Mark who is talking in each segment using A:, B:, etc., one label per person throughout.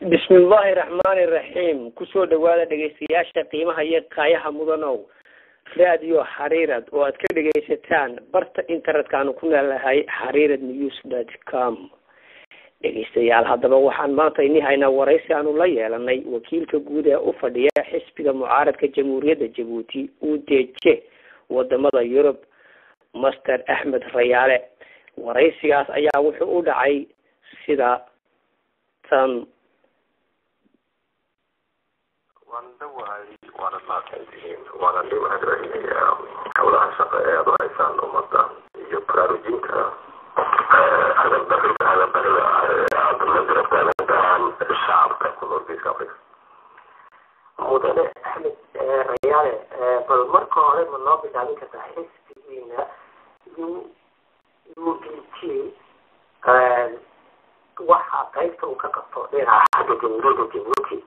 A: بسم الله الرحمن الرحيم كسو دواده dhageystayaasha qiimaha iyo qaayaha mudanow radio xariirad oo aad ka dhageysataan barta internetka aan ku leeyahay xariiradnews.com dhageystayaal haddaba waxaan maanta inahaynaa waraysi aanu la yeelanay wakiilka guud ee u fadhiya xisbiga mucaaradka jamhuuriyadda Djibouti UDG wadamada Yurub Master Ahmed Rayaale waraysigaas ayaa wuxuu u dhacay sida tan
B: وانا ما كنتين وانا اللي واحد رأيني حولها شقاء ضعيفان ومضان يقرارو جينكا هذا البرد عبد المدرب عن الشعب كله في أفريقيا
C: مدن أحمد ريالي بالمركة على مناطق عليك تحس بينا UDG waxa qaybta uu ka qabto dhinaca jamhuuriyadda Djibouti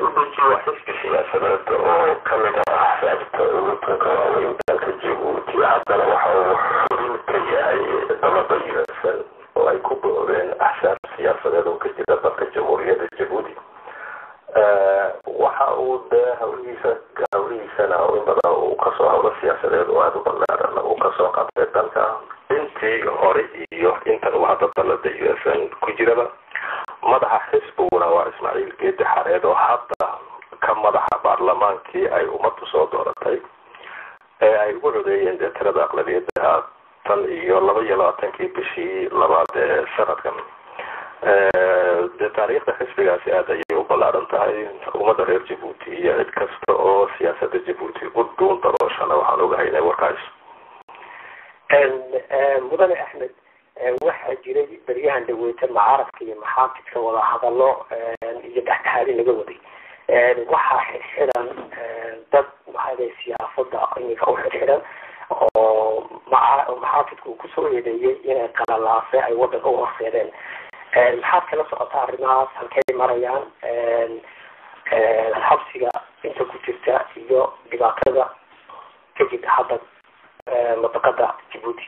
B: UDG وحزب سياسات oo kamid ah axsaabta ugu taageeraya dalka Djibouti haddana waxa uu xubin ka yahay dalada USL oo ay ku boobeen axsaab siyaasadeed oo ka jira dalka jamhuuriyadda Djibouti waxa uu hawlihiisana in badan uu ka soo hawlo siyaasadeed oo aad u ballaaran uu ka soo qabtay dalka intii hore iyo intan uu hadda dalada USL ku jiraba madaxa xisbiguna waa Ismaaciil Geedi Xareed oo hadda ka madaxa baarlamaankii ay ummaddu soo dooratay ee ay ugu codeeyeen tirada aqlabiyadda tan iyo 22 bishii labaad ee sanadkan taariikhda xisbigaasi aad ayay u ballaaran tahay ummadda reer Djibouti iyo cid kasta oo siyaasadda Djibouti u dhuun darooshana waxaan ogahay inay warkaas
C: mudane Axmed waxa jiray baryahan dhaweeyta mucaaradka iyo maxaafidka wada hadallo iyo dhaxtaali laga waday waxa xiran dad maxay siyaasadda aqoonka u xiran oo maxaafidku ku soo yeedayay inay qalalaasay ay wadanka u horseedeen maxaad kala socotaa arrimahaas halkay marayaan xabsiga inta ku jirta iyo dhibaatada ka jirta hadda منطقة جيبوتي.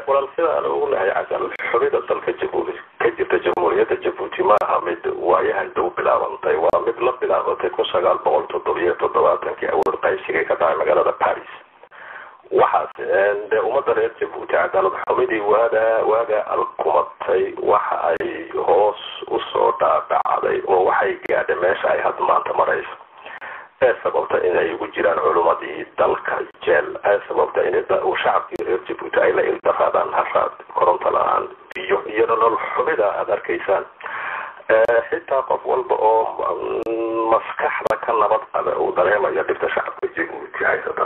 B: وللسنة أنا أقول لها عشان الحرية تلك جيبوتي كجت جمهورية جيبوتي ما همد وياه الدو بلا منطقة ومثل بلا منطقة كشغال بقول تطبيع تطبيعات كأول قيسي كتاع مجال باريس. waxaas ummadda reer Djibouti cadaalad xumidii waaga alkumatay waxa ay hoos u soo dhaadhacday oo waxay gaadhay meesha ay had maanta marayso sababta inay ugu jiraan culumadii dalka jeel sababta in shacabkii reer Djibouti ay la ildafaadaan haraad koronto la'aan iyo nolol xumida aad arkaysaan xitaa qof walba oo maskaxda ka nabad qaba uu dareemayo dhibta shacabka Djibouti haysata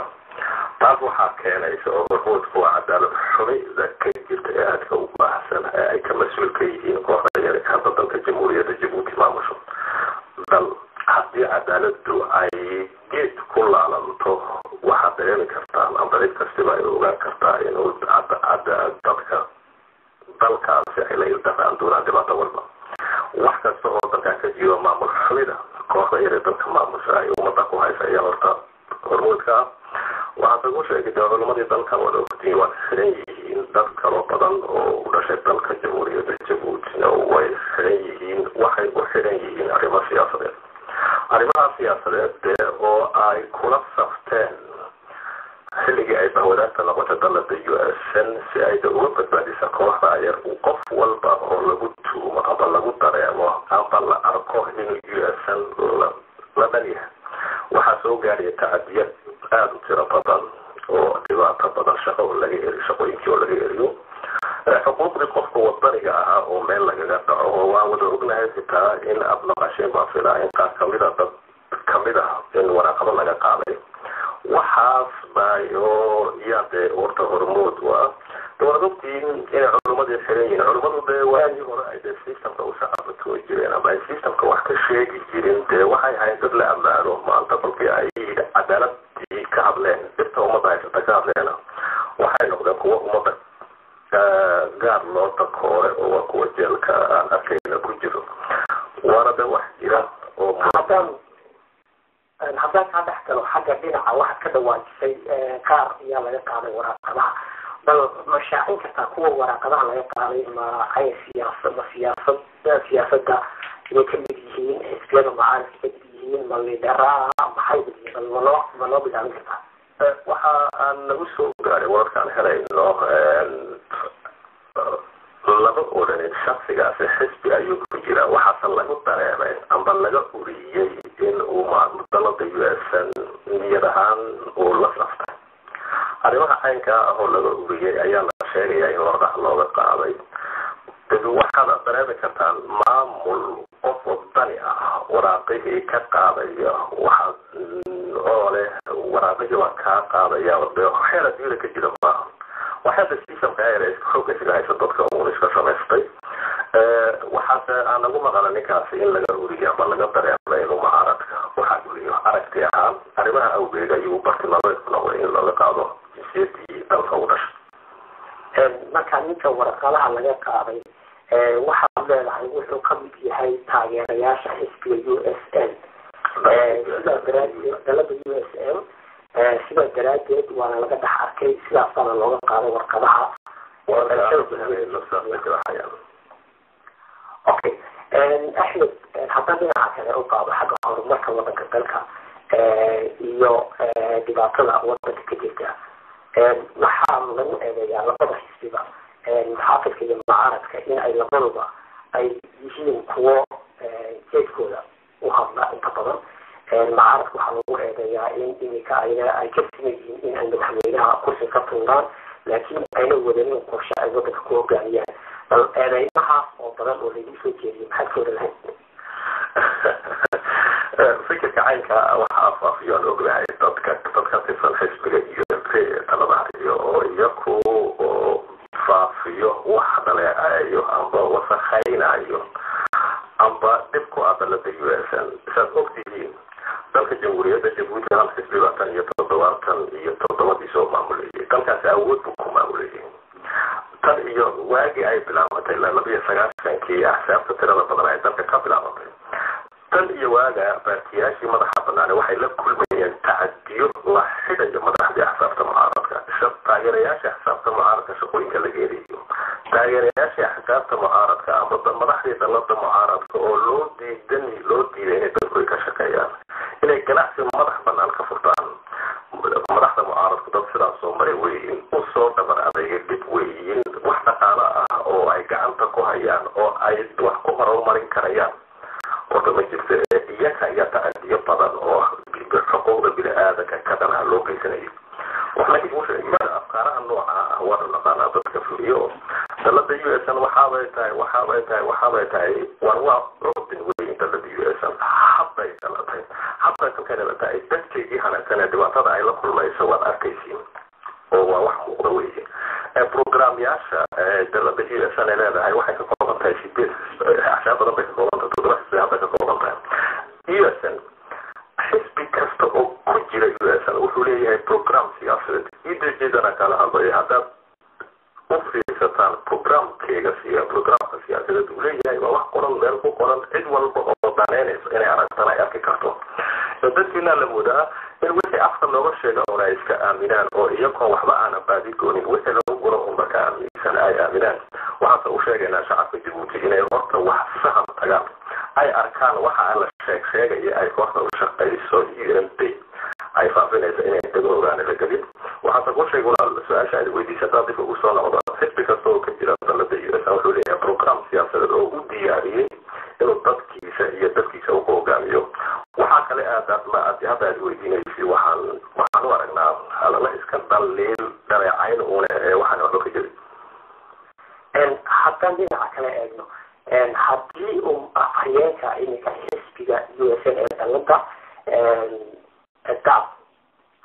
B: taas waxaa keenaysa oo wuxuu cadaalad xumida ka jirta ee aadka u baahsan ee ay ka mas'uul ka yihiin kooxda yar ee dalka jamhuuriyadda Djibouti maamusho dal haddii cadaaladdu ay geed ku laalanto waxaad dareemi kartaan amba cid kastiba ay ogaan kartaa inuu dadka dalkaasi ay la ildaraan doonaan dhibaato walba wax kasta oo dalkaa ka jiro maamul xumida kooxda yare dalka maamusha ay ummadda ku haysa ayaa horta hormuudka waxaad ugu sheegay culamadii dalka wada ogtiin waa xiran yihiin dad kaloo badan oo u dhashay dalka jamhuuriyadda jabuutina way xiran yihiin waxay u xiran yihiin arrimo siyaasadeed arrimaha siyaasadeed oo ay kula safteen xilligii ay bahwadaagta noqotay dalada USN si ay uga badbaadisa kooxda yar qof walba oo lagu tuumo amba lagu dareemo amba la arko in USN la dhalyahay waxaa soo gaaraya tacadiyad aada u tiro badan oo dhibaato badan shaqooyinkii oo laga eriyo xuquuqdii qofka wadaniga ahaa oo meel lagaga dhaco oo waan wada ognahay xitaa in aada maqasheen baa filaa in qaar kamida dad kamid ah in waraaqado laga qaaday waxaas baayo yaa dee horta hormood waa waad ogtiin inay culumadii xiran yihiin culumadu dee waagii hore ay dee systemka u shaqabatoo jireen ama ay systemka wax ka sheegi jirin dee waxay ahayd dad la ammaano maanta kolkii ay cadaaladii ka hadleen dhibta ummadda haysata ka hadleena waxay noqdeen kuwa ummadda gaar loo takoore oo waa kuwa jeelka aan arkayna ku jiro waana de wax jira oo haddaan kaa dhex galo xagga dhinaca waxaad ka dhawaajisay qaar ayaa laga qaaday waraaqadaha bal ma shaacin kartaa kuwa waraaqadaha laga qaaday ma ay siyaasadda inay ka mid yihiin xisbiyada macaarifka ka mid yihiin ma liidharaa maxay yihiin ma loo bilaabin kartaa waxa aan nagu soo gaaray wararkaan helayno laba odhanin shaksigaasi xisbi ayuu ku jira waxaase lagu dareemay amba laga uriyey in uu dalada USN niyad ahaan uu la saftay arrimaha caynka ah oo laga uriyey ayaa la sheegaya in wardax looga qaaday dad waxaad dareemi kartaan maamul qof wadani ah waraaqihii ka qaadaya waxa oo leh waraaqihii waa kaa qaadaya waxyaala adduunyada ka jira maaha waxaada systemka ay xooga isaga haysa dadka uun iska samaystay waxaase aan lagu maqala ninkaasi in laga uriyo ama laga dareemo inuu mucaaradka waxaa uriyo aragti ahaan arrimaha awgeed ayuu bartilmaameed noqday in looga qaado jinsiyadii dalka u dhashay marka ninka waraqadaha laga qaaday waxaad leedahay wuxuu ka mid yahay taageerayaasha xisbiga USN sidaa daraadeed dalada USN sidaa daraadeed waana laga dhex arkay sidaasaana looga qaaday warqadaha okay axmed haddaan dhinaca kale u qaado xagga horumarka wadanka dalka iyo dhibaatada wadanka ka jirta waxaa lagu eedeeyaa labada xisbiba muxaafidka iyo mucaaradka in ay labaduba ay yihiin kuwo jeedkooda u hadla inta badan mucaaradka waxaa lagu eedeeyaa in iminka ay ka siman yihiin in ay madaxweynaha kursi ka tuuraan laakiin ayna wadanin qorshe ay wadanka ku hogaamiyaan bal eedeymahaas oo badan oo lagu soo jeediyo maxaad ka oran lahayd fikirka caynka waxaa afaafiyo aan ognahay dadka tirsan xisbiga iyo talada iyo oo iyaku oo faafiyo wax dhaleecayo amba wasakaynayo amba dhibku ah dalada USN isaad ogtihiin dalka jamhuuriyadda jabuuti hal xisbi baa 17 soo maamulayay dalkaasi awood buu ku maamulayay tan iyo waagii ay bilaabatay 29 axsaabta tirada badan ay dalka ka bilaabatay tan iyo waaga baartiyaashii madaxa banaane waxay la kulmayeen tacadiyo la xidhayo madaxdii axsaabta mucaaradka taageerayaasha axsaabta mucaaradka shaqooyinka laga eriyo taageerayaasha axsaabta mucaaradka ama madaxdii dalada mucaaradka oo loo diiday inay dalku ka shaqeeyaan inay ganacsi madax banaan ka furtaan madaxda mucaaradku dad sidaas soo maray weyiin u soo dhabar adayga dhib weyiin wax dhaqaalo ah oo ay gacanta ku hayaan oo ay wax ku horumarin karayaan horta ma jirto iyaka ayaa tacadiyo badan oo xuquuqda bini-aadanka ka danaha loo geysanayo wax laakiin wuxuu afkaaraha nooca ah waa naqaanaa dadka fuliyo dalada USN waxaabay tahay waa robin weyn dalada USN hadday dhalatay hadday kalkay dhalatay dadkeedii hanaagsan ee dhibaatada ay la kulmayso waad arkaysiin oo waa wax muuqda weeye programyaasha dalada USN ay leedahay waxay ka kooban tahay 8 axsaab badan bay ka kooban tahay 7 xisbi hadday ka kooban tahay USN xisbi kasta oo ku jira USN wuxuu leeyahay program siyaasadeed idejeedana kala hadlaya haddaad u fiirsataan programkeega programka siyaasadeed uu leeyahay waa wax qoran meel ku qoran cid walba oo daneynaysa inay aragtana ay arki karto dadkiina la moodaa in wixii afka looga sheega una iska aaminaan oo iyagoo waxba aanan baadi doonin wixii lagu guro un marka aaminsan ay aaminaan waxaase u sheegaynaa shacabka Djibouti inay horta wax faham tagaan ay arkaan waxa la sheegaya ay horta u shaqayso UNP ay faafinaysa inay dagoogaan la gelin waxaase ku sheegay su-aasha ay weydiisataa dib ugu soo noqda xisbi kasta oo ka jira dalada US wuxuu leeyahay program siyaasadeed oo u diyaariyey inuu dadkiisa iyo dadkiisa u hogaamiyo waxaa kale hadda aad weydiinaysi waxaan u aragnaa halala iska dhaliil dhaleecayn uune ee waxaan waxba ka jirin
C: haddaan dhinaca kale eegno haddii uu afhayeenka iminka xisbiga USN ee dalada dab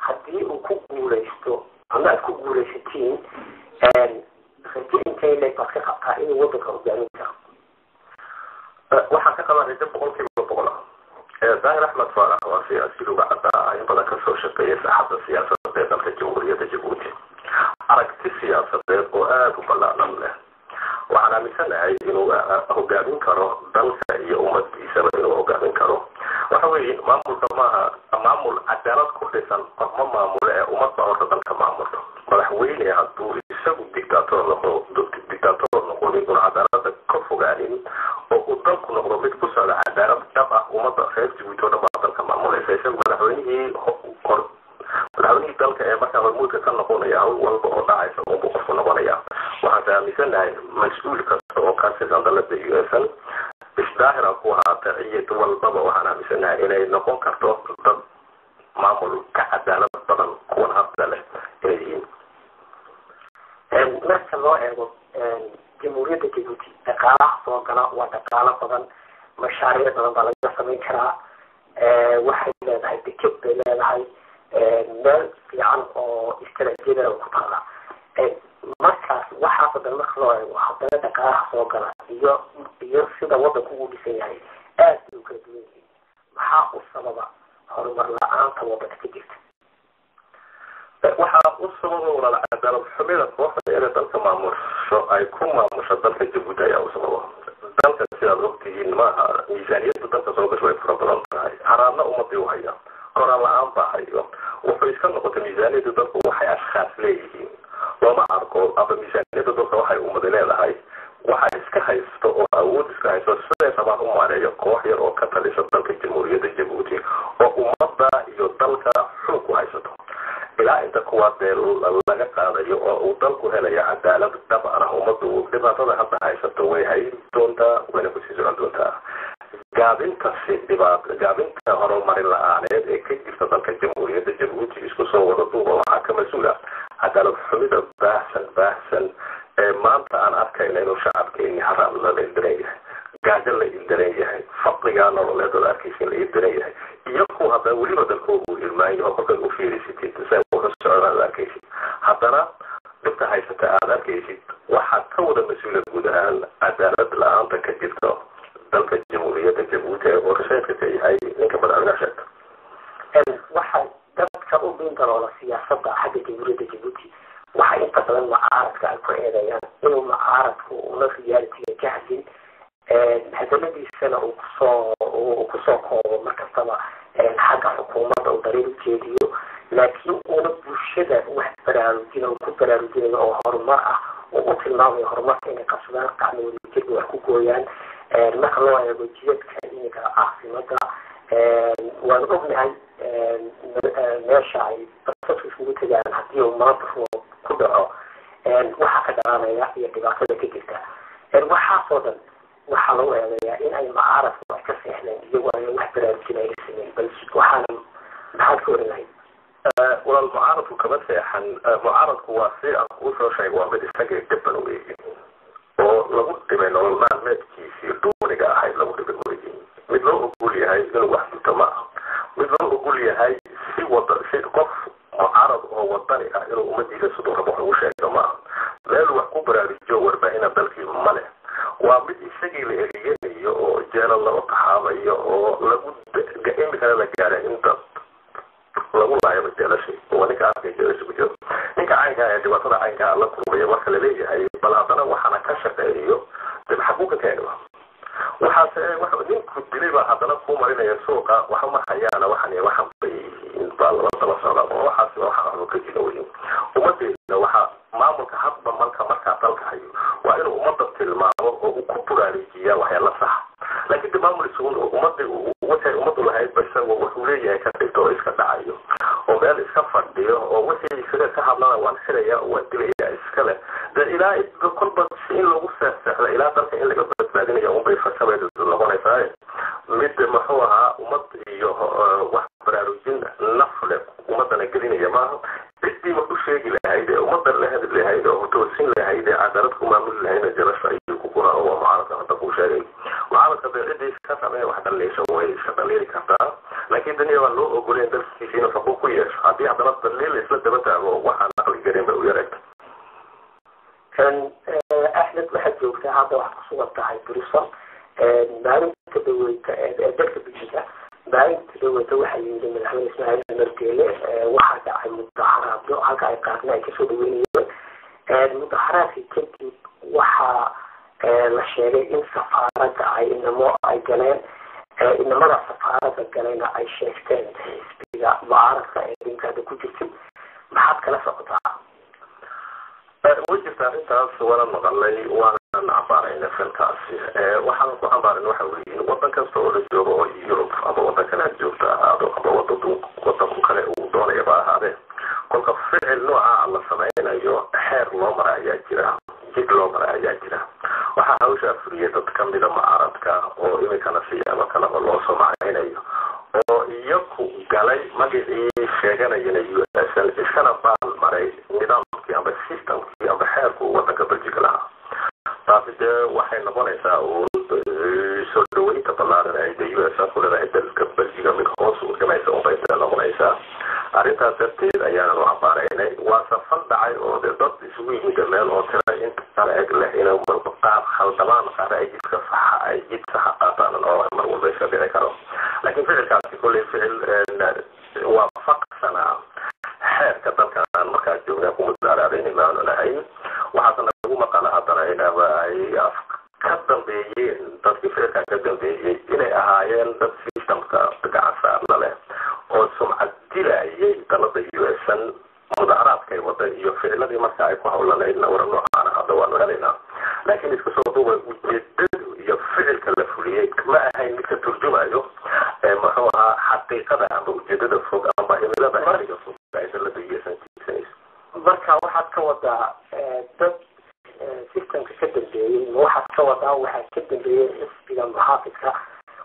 C: haddii uu ku guuleysto ama aad ku guuleysatiin rajo intay leeg baad ka qabtaa inuu waddanka hogaamin karo
B: waxaan ka qabaa rajo 100% daahir axmed faarax waa siyaasi luga caddaa in badan kasoo shaqeeya saaxadda siyaasadeed ee dalka jamhuuriyadda Djibouti aragti siyaasadeed oo aada u ballaaran leh waxaan aaminsanahay inuu hogaamin karo dalka iyo ummadkiisaba inuu hogaamin karo waxa weeye maamulka maaha maamul cadaalad ku dhisan qofma maamule ee ummadba horta dalka maamulto madaxweyne hadduu isagu dictator noqon inuu cadaalada ka fogaanin oo uu dalku noqdo mid ku socda cadaalad dhab ah ummadda reer Djibouti oo dhan baa dalka maamulaysa isagu madaxweynihii dalka ee markaa hormuudka ka noqonaya hawl walba oo dhacaysa unbuu qofku noqonaya waxaan aaminsanahay mas-uul kasta oo ka tirsan dalada USN isdaahira ku ahaata ciyad walbaba waxaan aaminsanahay inay noqon karto dad maamul ka cadaalad badan kuwan hadda leh inay yihiin
C: marka loo eego jamhuuriyadda Djibouti dhaqaalaha soo gala waa dhaqaalo badan mashaariic badan baa laga samayn karaa waxay leedahay deked bay leedahay meel fiican oo istaraatiijiyada ku taala markaas waxaa badan marka loo eego haddana dhaqaalaha soo gala iyo sida waddanku uu dhisan yahay aad bay u kala duwan yihiin maxaa u sababa horumar la-aanta waddanka ka jirta
B: waxaa u sababa walaal cadaalad xumida kooxda ee dalka maamusho ay ku maamusho dalka Djibouti ayaa u sababa dalka sidaad ogtihiin maaha miisaaniyadda dalka soo gasho ay fara badan tahay haraadna ummadii u haya koraan la-aan baa hayo wuxuu iska noqotay miisaaniyadda dalku waxay ashkhaas leeyihiin looma arko aba miisaaniyadda dalka waxay ummadi leedahay waxa iska haysto oo awood iska haysto siday rabaan u maareeyo koox yar oo ka talisa dalka jamhuuriyadda Djibouti oo ummadda iyo dalka xog ku haysato ilaa inta kuwaadee laga qaadayo oo uu dalku helaya cadaalad dhab ah ummaddu dhibaatada hadda haysato way hayn doontaa wayna kusii socon doontaa gaabinta horumarin la-aaneed ee ka jirta dalka jamhuuriyadda Djibouti isku soo wada duuba waxaa ka mas-uula cadaalad xumida baahsan ee maanta aan arkayna inuu shacabkeeni haraam la ildaran yahay gaajo la ildaran yahay faqrigaa nololeed oo arkaysa la ildaran yahay iyo kuwa hadda weliba dalkooda uu irmaan yaho kolkaad u fiirisatid say uga socdaan aad arkaysid haddana dhibka haysata aad arkaysid waxaa ka wada mas-uula guud ahaan cadaalad la-aanta ka jirta dalka jamhuuriyadda Djibouti ee qorsheedka ka yahay ninka madaxweynaha sheegta
C: waxay dadka u bin daloola siyaasadda xagga jamhuuriyadda Djibouti waxay inta badan mucaaradka ay ku eedeeyaan inuu mucaaradku una realitiga ka hadlin hadaladiisana uu kusoo koobo markastaba xagga xukuumadda uu dariir ujeediyo laakiin uuna bulshada wax ku baraarujinayo oo horumar ah oo u tilmaamayo horumarka inay qabsadaan gacmooda jirka wax ku gooyaan marka loo eego jidadka iminka caasimada waan ognahay meesha ay dadku isugu tegaan haddii uu maanta ku dhaco waxaa ka dhalanaya iyo dhibaatada ka jirta waxaasoo dhan waxaa lagu eedeeyaa in ay mucaaradku ay ka seexdeen iyagoo ay wax baraarujin ay sameyn bal waxaana maxaad ka oran lahayd
B: walaal mucaaradku kama seexan mucaaradku waa si aan kuu soo sheegay waa mid isaga dhiban weeye oo lagu dhibay nolol maalmeedkiisii duuniga ahayd lagu dhibay weeye mid loo ogol yahay inuu wax dunto ma ah mid loo ogol yahay si qof mucaarad oo wadani ah inuu ummadiisa siduu rabo wax ugu sheego ma ah meel wax ku baraarujiyo warbaahinna dalkii ma leh waa mid isagii la eriyanayo oo jeelal lagu taxaamayo oo lagu imikana la gaaray in dad lagu laayo majalasi oo ninka arkay jeelasku jiro ninka caynka ee dhibaatada caynka la kulmaya marka la leeyahay bal haddana waxaana ka shaqeeyo dib xaquuqa keenay waxaase waxa ninku diliba haddana ku marinaya suuqa waxa ma hayaana waxaan bal la tala socda oo waxaas waxa ka jira weyn ummadda waxa maamulka hadba marka dalka hayo waa inuu ummadda tilmaamo oo uu ku buraarijiyaa waxyaalo sax laakiin maamul isugu ummaddu lahayd basagoo wuxuu leeyahay ka dhigto iska dhacayo oo meel iska fadhiyo oo wixii isaga ka hadlana waan xiraya waa dilaya iskale ilaa kolba in lagu seexdo ilaa dalka in laga badbaadinayo unbay fasabeedu noqonaysaa mid muxuu ahaa ummad iyo wax baraarujin nafle ummadana gelinaya maaha cidii wax u sheegi lahayd ee ummadda la hadli lahayd oo toosin lahayd ee cadaalad ku maamuli lahayd jalasha ayuu ku qoraa oo mucaaradka hadda ku sheegay mucaaradka cidii ka sameeya wax dhaliisha way iska dhaliili kartaa laakiin daniya waa loo ogoleen dalkiisa inuu xuquuq ku yeesho haddii haddana daliil isla daba taago waxaan aqli garin bay u yareegta
C: أحمد واحد جوكتا هذا واحد صورة تاعي بريسون بعدين تدويت دكتور بيجيكا بعدين تدويت واحد من الحمل اسمها المرتيلة واحد عن المظاهرات دو هكا يقارنا كيسو دويني المظاهرات في كنتي وحا لشيري إن سفارة عي إنما أي جلين إنما سفارة جلين أي شيفتين بيجا معارضة إن كادو كوجيسي ما حد كلا سقطها
B: وجدت أنت ولا مغلي وأنا عبارين في الكاسي وحنا عبارين وحوي وطن كستور الجو يوروب أبو وطن كان الجوب هذا أبو وطن كان ودون يبقى هذا كل فعل نوع على سمعين أيوه حير لومر أياجرا جد لومر أياجرا وحاول شافرية تكمل معارضك أو إذا كان فيها وكان الله سمعين أيوه ويكو قالي ما جدي شيئا ينجو أسأل إسكان بال مري نظام amba systemkii amba xeerku wadanka Belgium lahaa taaside waxay noqonaysaa oo soo dhaweynta ballaaran ee US ku leedahay dalka Belgium mid hoos u dhimaysa oo bay noqonaysaa arrintaas darteed ayaana u cabaaraynay waa safar dhacay oo dad isugu yimid meel oo tira inta kala eg leh inay qaab khaldamaan qaar ay jidka sax qaataan oo mar walba iska dhici karo laakiin ficilkaasi kulli ficil waa faqsana xeerka dalkan markaa joogaa ku mudaaraadeen imaanu lahayn waxaasna lagu maqala haddana inaaba ay ka dambeeyeen dadkii ficilka ka dambeeyey inay ahaayeen dad systemka gacan saarna leh oo sumcad dilayay dalada US-an mudaaraadkay wada iyo ficiladii marka ay ku hawlanaydna waran noocaana hadda waanu helaynaa laakiin isku soo duubay ujeedadu iyo ficilka la fuliyey ma ahayn mid ka turjumayo muxuu ahaa xaqiiqada ama ujeedada fog ama himilada ariga fog
C: marka waxaad ka wadaa dad systemka ka dambeeyey waxaad ka wadaa waxaad ka dambeeyey xisbiga muxaafidka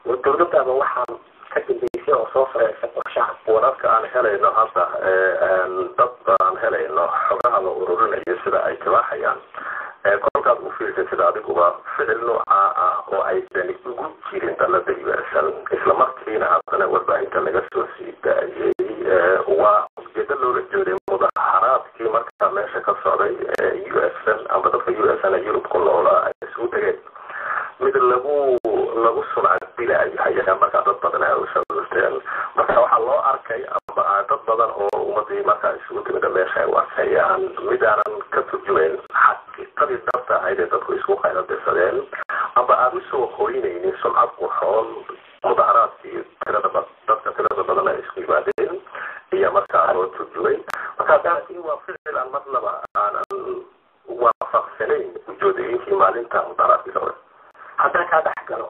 C: oo dowladaba waxaan ka dambeysay oo soo sareysa qorshaha
B: wararka aan helayno hadda dad baan helayno xogaha la ururinayo sida ay tibaaxayaan kolkaad u fiirsa sida adiguba ficil nooca ah oo ay dani ugu jirin dalada US-an isla markiina haddana warbaahinta laga soo sii daayay waa ujeeda loola jeeday mudaharaadkii markaa meesha ka socday US-an amba dadka US-an ee Yurub ku noolaa ay isugu tegeen mid lagu sumcad dilaayo hayaha markaa dad badan ay u sawirteen marka waxaa loo arkay amba dad badan oo ummadii markaa isugu timida meesha ay u arkayaan mid aanan ka turjumayn xaqiiqadii dhabta ahayd ee dadku isku qayladaysadeen amba aan u soo hoynaynin sumcad qurxoon mudaharaadkii dadka tirada badan ay isku yimaadeen iyo markaa loo turjumay markaa taasi waa ficil aan marnaba aanan waafaqsanayn ujeedooyinkii maalinta mudaharaadkii socday
C: haddaan kaa dhex galo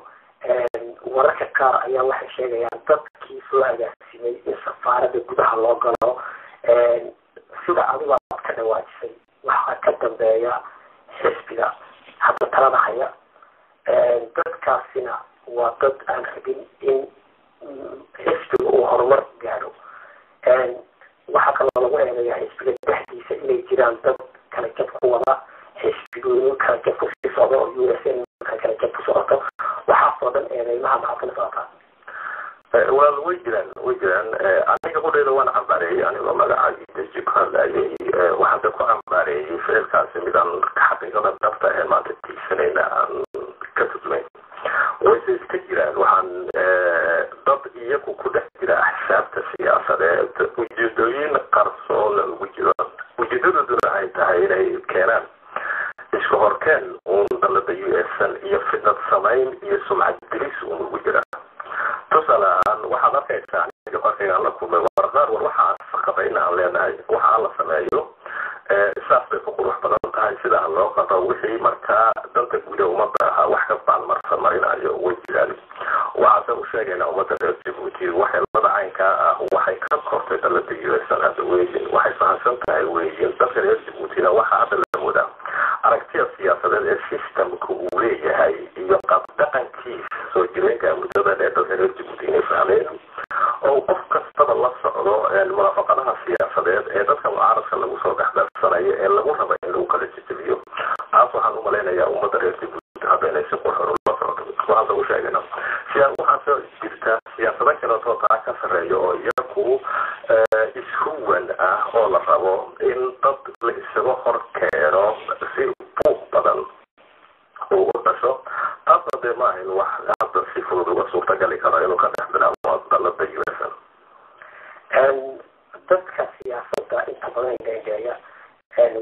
C: wararka qaar ayaa waxay sheegayaan dadkii soo agaasimay in safaarada gudaha loo galo sida adigu aad ka dhawaajisay waxaa ka dambeeya xisbiga hadda talada haya dadkaasina waa dad aan rabin in xisbiga uu horumar gaadho waxaa kaloo lagu eegayaa xisbiga dhexdiisa inay jiraan dad kala jab ku wada xisbigooyin kala jab ku sii socda oo US-n kala jab ku socoto waxaasoo dhan eedeymaha maxaa kala socotaa
B: way jiraan aniga qudheeda waan cabareeyey markii aan la kulmay warqaar waxa saqabayna aan leenahay waxa la sameeyo saafay ku qurux badan tahay sida loo qato wixii markaa danta guud umada wax ka baalmarsan marinayo way jiraan waxa uu sheegay umada reer Djibouti waxay la dhacaynka waxay ka kortay dalada USN hadda waxay fahamsan tahay weeyeen dadka reer Djibouti waxa hadda la wada aragtida siyaasadeed ee systemku uu leeyahay iyo qaab dhaqankiisa soo jireenka muddada ee dadka reer Djibouti inay fahmeen oo qof kasta la socdo muwaafaqadaha siyaasadeed ee dadka mucaaradka lagu soo dhaxdalsanayo ee lagu rabo in lagu kala jijiyo taas waxaan u maleynayaa ummadda reer Djibouti hadda inay si qurxoon la socdo waxaan lagu sheegaynaa waxaa soo jirta siyaasado kale oo taa ka sarreeyo oo iyagu ishuwan oo la rabo in dad la isaga hor keeno si buuq badan ugu dhasho taasna dee ma ahayn wax hadda si fudud uga suurtagali karo inuu ka dhex bilaabo dalada USN
C: dadka siyaasadda inta badan gaagaya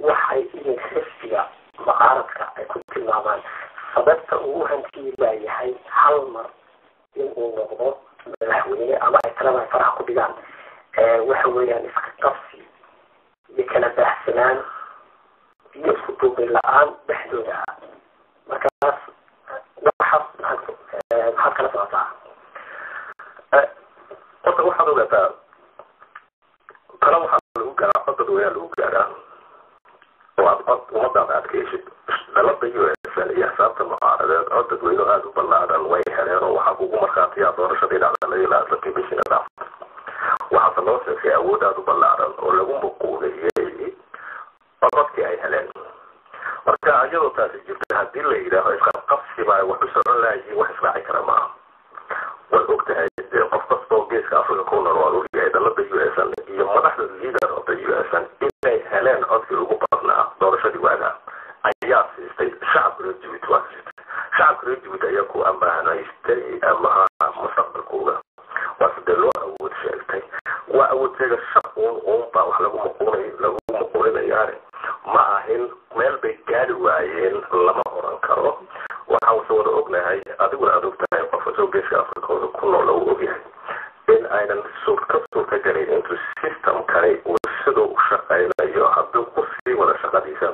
C: waxay idin xisbiga mucaaradka ay ku tilmaamaan sababta ugu hantii leeyahay hal mar inuu noqdo madaxweyne ama ay talada faraha ku dhigaan waxa weeyaan iska qabsi iyo kala baahsanaan iyo isku duubin la-aan dhexdooda markaas maxaad kala socotaa
B: horta waxaad ogaataa tala waxaa lagu gaaraa codad weyaa lagu gaaraa oo aad cod ummadaada adkaysid dalada USN iyo xisaabta mucaaradeed cod dadweyne aada u ballaaran way heleen oo waxaa kugu markhaatiyaa doorashadii dhacdalay ilaa dadkii bishina dhaafta waxaase loo sheegay awood aada u ballaaran oo lagu muquuliyey codadkii ay heleen marka iyadoo taasi jirta haddii la yidhaaho isqabqabsiba wax u socon laayihiin wax israaci kara maaha way og tahay qof kastoo geeska afrika ku nool waa ogyahay dalada USN iyo madaxda leader of the USN inay heleen codkii ugu badnaa doorashadii waaga ayaa siistay shacabka reer Djibouti waa siistay shacabka reer Djibouti ayaa ku ammaanaystay ama mustaqbalkooda waa sidee loo awood sheegtay waa awood sheegasho uunbaa wax lagu muquulinayaane ma ahin meel bay gaari waayeen lama oran karo waxaan soo wada ognahay adiguna aad ogtahay qofka soo geeska afrikooda ku nool uu ogyahay in aynan suurta galin intuu systemkani uu sidoo u shaqaynayo hadduu ku sii wada shaqadiisa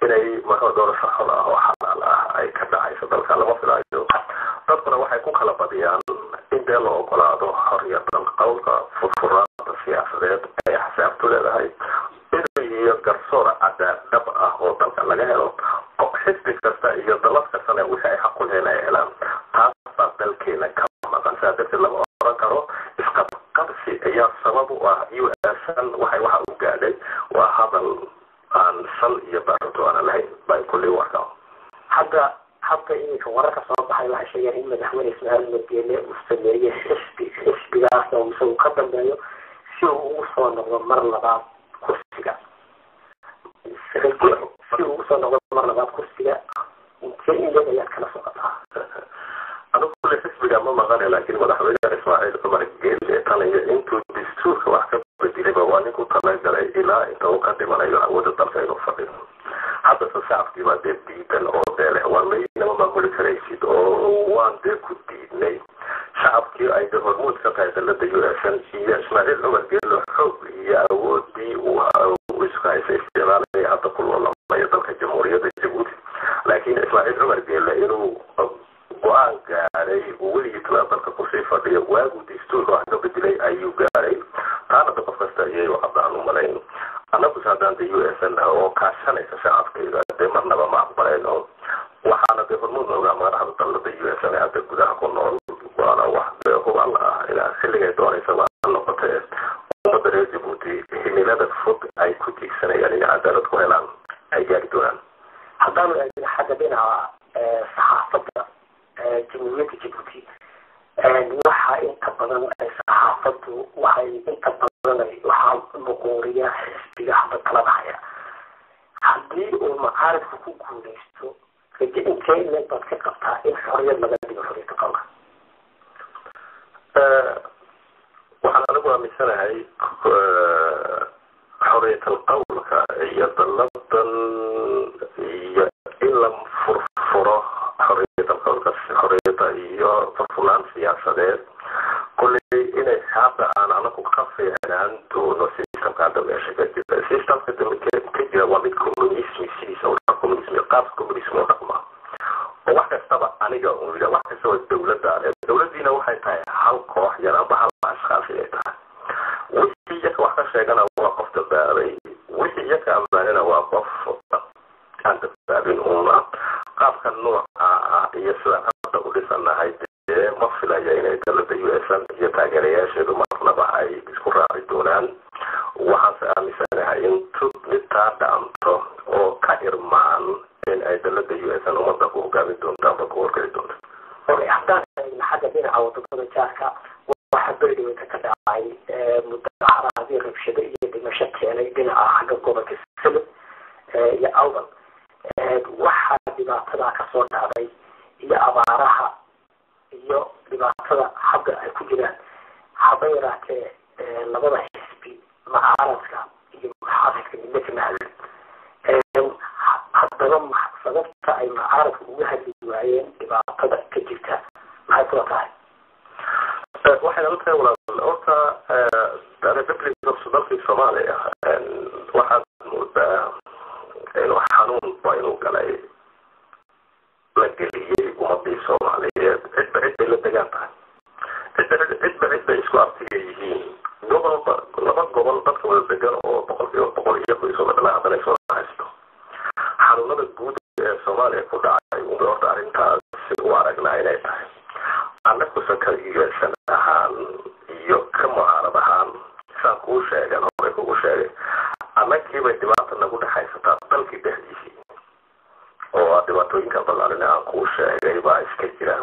B: inay doorasho xol ah oo xalaal ah ay ka dhacayso dalka lama filaayo dadkuna waxay ku kala badiyaan in dee la ogolaado xorriyadda qowlka furfuraanta siyaasadeed ay xisaabtu leedahay iyo garsoor cadaalad ah oo dalka laga helo xisbi kasta iyo dalad kastana wixii ay xaq u leeyahay helaan taas baa dalkeena ka maqan saa darteed lama oran karo isqabqabsi ayaa sabab u ah USN waxa u gaadhay waa hadal aan sal iyo baarto aan lahayn baa kulli warka
C: hadda iminka wararka soo baxay waxay sheegeen in madaxweyne Ismaaciil Madiine uu sameeyey xisbigaas oo uu ka dambeeyo si uu ugu soo noqdo mar labaad kursiga intee iyada ayaad kala socotaa
B: anigu kulle xisbiga ma maqane laakiin madaxweyne Ismaaciil Cumar Geelle taliya intuu dastuurka wax ka bedelayba waa ninku talagalay ilaa inta uu ka dhimanayo awoodda dalka inuu fadhiyo hadda shacabkii baa dee diidan oo dee leh waa laynama maamuli karaysid oo waan dee ku diidnay shacabkii ay dee hormuud ka tahay dalada USN iyo Ismaaciil Cumar Geelle xoog iyo awoodii uu isku haysay isticmaalaya hadda ku loolamaya dalka jamhuuriyadda Djibouti laakiin Ismaaciil Cumar Geelle inuu go-aan gaaray uu weligii talada dalka kusii fadhiyo waagu dastuurka wax ka bedelay ayuu gaaray taana da qof kasta iyay haddaan u malayn annagu haddaan de USN oo kaashanaysa shacabkayga dee marnaba ma aqbalayno waxaana dee hormuud noogaa madaxda dalada USN hadda gudaha ku nool waana wax dee hubal ah ilaa xilligay doonaysa waa noqotee ummadda reer Djibouti himilada fog ay ku tiigsanayaan inay cadaalad ku helaan ay gaari doonaan
C: haddaanu eegno xagga dhinaca saxaafadda jamhuuriyadda Djibouti waxa inta badan ay saxaafaddu waxay inta badan waxaa muquuriya xisbiga hadda talada haya haddii uu mucaaradku ku guuleysto rajo intee ileeg baad ka qabtaa in xorriyad laga dhigo xorriyadda qowlka
B: waxaan anigu aaminsanahay xorriyatal qowlka iyo daladan iyo in la furfuro xorriyatal qowlka xorriyadda iyo furfurnaan siyaasadeed kulley inay hadda aan anaku ka fiicnaan doono systemka hadda meesha ka jira systemka ka jira waa mid communism sidiisa u dhaca communism qaab communism u dhaqma oo wax kastaba aniga uu yidhaa wax kastaba dowladdiina waxay tahay hal koox yar amba hal ashkhaas ay tahay wixii iyaka wax ka sheegana waa qof dabaaday wixii iyaka ammaanina waa qof aan dabaabin una qaabka nooca ah iyo sida hadda u dhisanahay ma filaya inay dowladda USN iyo taageerayaasheedu marnaba ay isku raaci doonaan waxaanse aaminsanahay in midtaa dhaanto oo ka irmaan in ay dowladda USN ummadda ku hogaamin doonto amba ku horgeli doonto
C: haddaan xagga dhinaca wadamada jaarka waxa beridowta ka dhacay mudaharaadii rabshado iyo dhimasho keenay dhinaca xagga gobolka Salib iyo Awdal waxaa dhibaatada ka soo dhacday iyo abaaraha iyo dhibaatada hadda ay ku jiraan haba yaraatee labada xisbi mucaaradka iyo muxaafidka midna kama hadlin haddaba sababta ay mucaaradku uga hadli waayeen dhibaatada ka jirta maxay kula tahay
B: waxay la tahay horta republic of dalkii Soomaaliya waxaad moodaa inuu xanuun baa inuu galay la geliyey ummadii Soomaaliyeed cidba cidbay la degaan tahay cidba isku artiga yihiin laba gobol dadka wada degan oo boqol iyo isoo dhalaa haddana soo haysto xanuunada guud ee Soomaaliya ku dhacay uma horta arrintaas u aragnaa inay tahay annagusa ka USN ahaan iyo ka mucaarad ahaan saan kuu sheegan hore kugu sheegay annagiibay dhibaata nagu dhexaysataa dalkii dhexdiisii oo dhibaatooyinka ballaarin aan kuu sheegay baa iska jira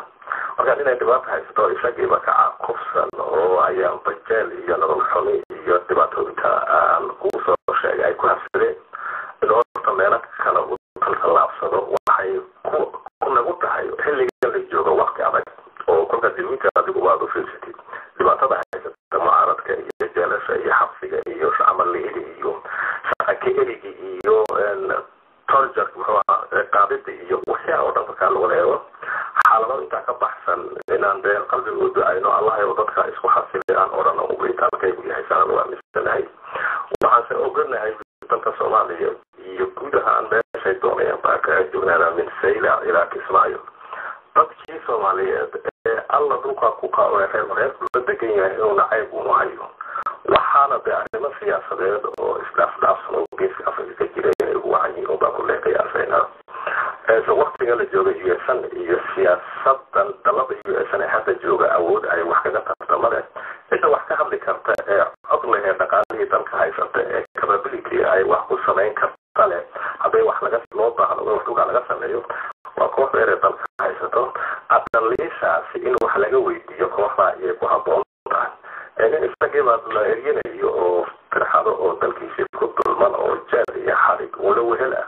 B: markaan inay dhibaata haysato isagiiba ka caakufsan oo ayaan bajeel iyo nolol xumi iyo dhibaatooyinka aan kuu soo sheegay ay ku habsadeen in horta meelo kale u taltallaabsado waxay ku nagu tahay xilliga la joogo waqti adag oo kolka dilminka adigu waad u fiirsatid dhibaatada haysata mucaaradka iyo jeelasha iyo xabsiga iyo camaliyada iyo shaqaka erigi iyo torjar qaadida iyo waxyaa oo dhan markaa lagu leego xaalado intaa ka baxsan inaan dee qalbigooda ayno allahayo dadka isku xasilay aan odhan ubritaalkaygu yahay saan u aaminsanahay waxaanse oganahay dalka Soomaaliya iyo guud ahaan meeshay doonayaan baa kaga joognaan min sayla ilaa Kismaayo dadkii Soomaaliyeed ee alla dhulka ku reer la degan yahay inuu nacayb uu hayo waxaana dee arrimo siyaasadeed oo isdhaafdhaafsan oo geeska Afrika ka jira inay ugu wacan yihiin baa ku leeqayaasayna waqtiga la jooga USN iyo siyaasadan dalada USN ee hadda jooga awood ay wax kaga tartamade cidda wax ka hadli karta ee codle ee dhaqaalihii dalka haysata ee capability ay wax ku samayn karta leh hadday wax loo baahdo in waxdugaa laga sameeyo waa koox dheer ee dalka haysato adaliishaasi in wax laga weydiiyo kooxda ayay ku habboon tahay nin isagii baa la eryanayo oo firxado oo dalkiisii ku dulman oo jaad iyo xarig wala wehel ah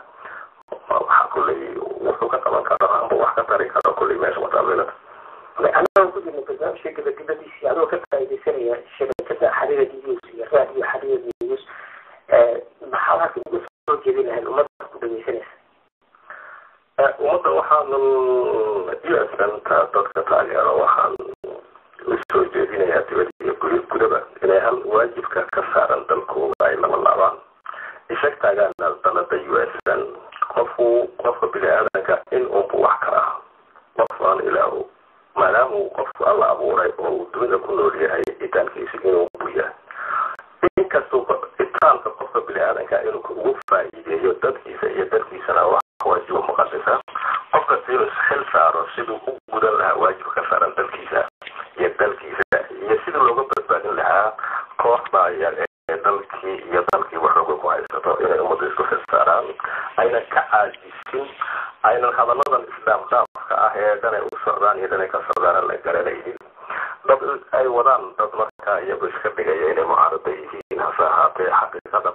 B: waxaa kulley wuxuu ka qaban karo amba wax ka tari karo kulley meesha mataabilada
C: annaga ku jirna barnaamijka gabagabadiisii adoo ka faaidaysanaya shabakada xariira news iyo raadiyo xariira news maxaa halka uga soo jeedin lahayd ummadda ku dhageysanaysa ummadda waxaan USN dadka taageero waxaan usoo jeedinayaa dibadda iyo gudaba inay hal waajibka ka saaran dalkooda ay lama laabaan ishag taagaan dalada USN qofka bini-aadanka in unbu wax ka ah qof aan ilaahu maadaama uu qofku alla abuuray oo uu dunida ku nool yahay itaalkiisa inuu buya inkastoo itaalka qofka bini-aadanka inuu ugu faa'iideeyo dadkiisa iyo dalkiisana wax waajibo muqadisa qofka inuu xil saaro siduu u gudan lahaa waajib ka saaran dalkiisa iyo sidii looga badbaadin lahaa kooxda yar ee dalkii wax looga ku haysato inay ummadda isku xil saaraan aynan ka caajisin aynan hadalladan isdhaafdhaafka ah ee dhanay u socdaan iyo dhanay ka socdaan la garanaynin dad ay wadaan dad markaa iyagu iska dhigaya inay mucaarada yihiin hase ahaatee xaqiiqada